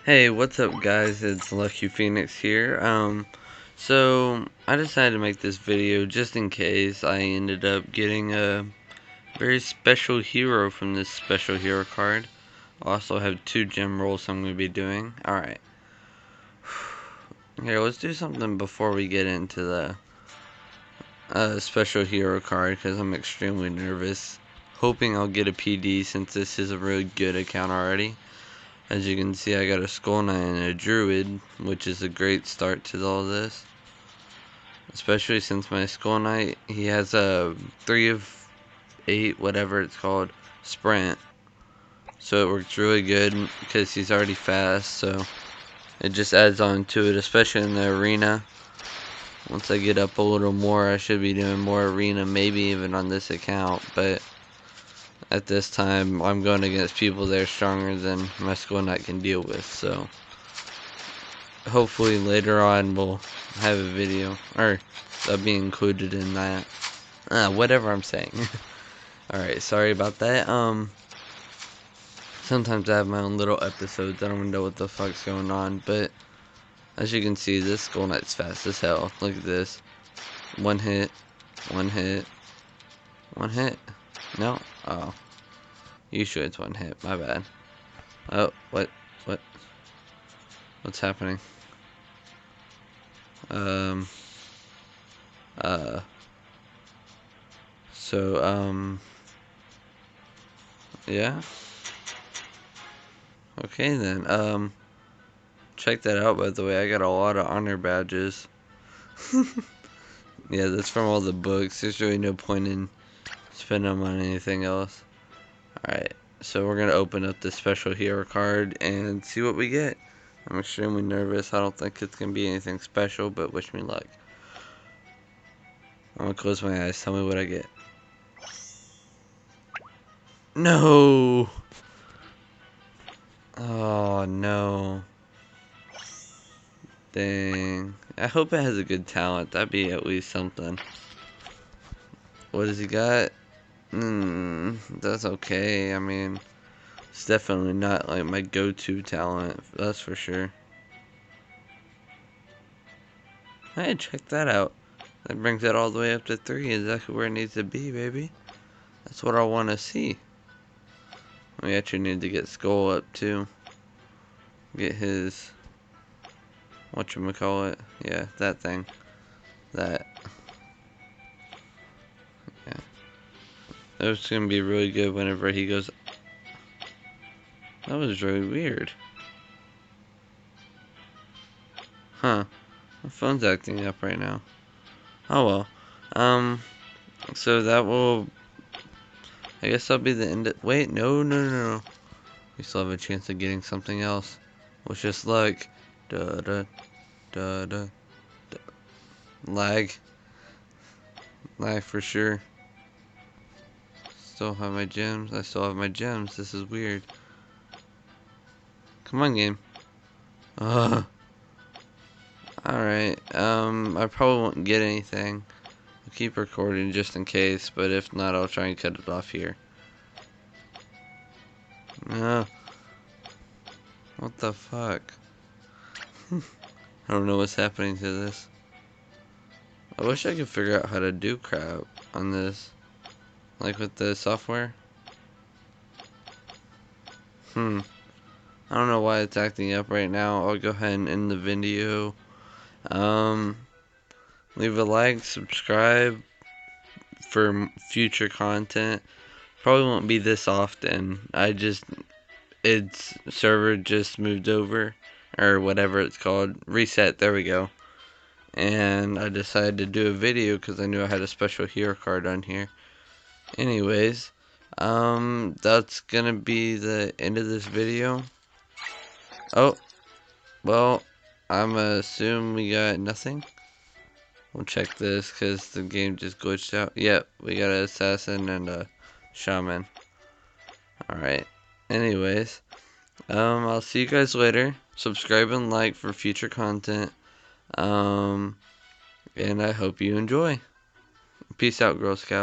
Hey, what's up guys? It's Lucky Phoenix here. So I decided to make this video just in case I ended up getting a very special hero from this special hero card. I also have 2 gem rolls I'm going to be doing. Alright. Here, let's do something before we get into the special hero card because I'm extremely nervous. Hoping I'll get a PD since this is a really good account already. As you can see, I got a Skull Knight and a Druid, which is a great start to all this. Especially since my Skull Knight, he has a 3 of 8, whatever it's called, sprint. So it works really good because he's already fast, so it just adds on to it, especially in the arena. Once I get up a little more, I should be doing more arena, maybe even on this account, but at this time, I'm going against people that are stronger than my Skull Knight can deal with, so hopefully later on we'll have a video, or that'll be included in that. Whatever I'm saying. Alright, sorry about that. Sometimes I have my own little episodes, I don't even know what the fuck's going on, but as you can see, this Skull Knight's fast as hell. Look at this. One hit, one hit, one hit. No? Oh. Usually it's one hit, my bad. Oh, what? What's happening? Yeah? Okay then, check that out by the way, I got a lot of honor badges. Yeah, that's from all the books, there's really no point in spending them on anything else. Alright, so we're gonna open up this special hero card and see what we get. I'm extremely nervous, I don't think it's gonna be anything special, but wish me luck. I'm gonna close my eyes, tell me what I get. No! Oh no. Dang. I hope it has a good talent. That'd be at least something. What has he got? That's okay. I mean, it's definitely not like my go-to talent. That's for sure. Hey, check that out. That brings it all the way up to 3. Exactly where it needs to be, baby. That's what I want to see. We actually need to get Skull up too. Get his... whatchamacallit? Yeah, that thing. That. Yeah. That's gonna be really good whenever he goes. That was really weird. Huh. My phone's acting up right now. Oh well. So that will. I guess that'll be the end of. Wait, no. We still have a chance of getting something else. With just luck. Da da da da. da. Lag. Lag for sure. Still have my gems. I still have my gems. This is weird. Come on, game. Ugh. Alright, I probably won't get anything. I'll keep recording just in case, but if not, I'll try and cut it off here. No. What the fuck? I don't know what's happening to this. I wish I could figure out how to do crap on this. Like with the software. I don't know why it's acting up right now. I'll go ahead and end the video. Leave a like, subscribe for future content. Probably won't be this often. Its server just moved over, or whatever it's called. Reset, there we go. And I decided to do a video because I knew I had a special hero card on here. Anyways, that's gonna be the end of this video. Oh, well, I'm gonna assume we got nothing. We'll check this because the game just glitched out. Yep, we got an assassin and a shaman. Alright, anyways, I'll see you guys later. Subscribe and like for future content. And I hope you enjoy. Peace out, Girl Scouts.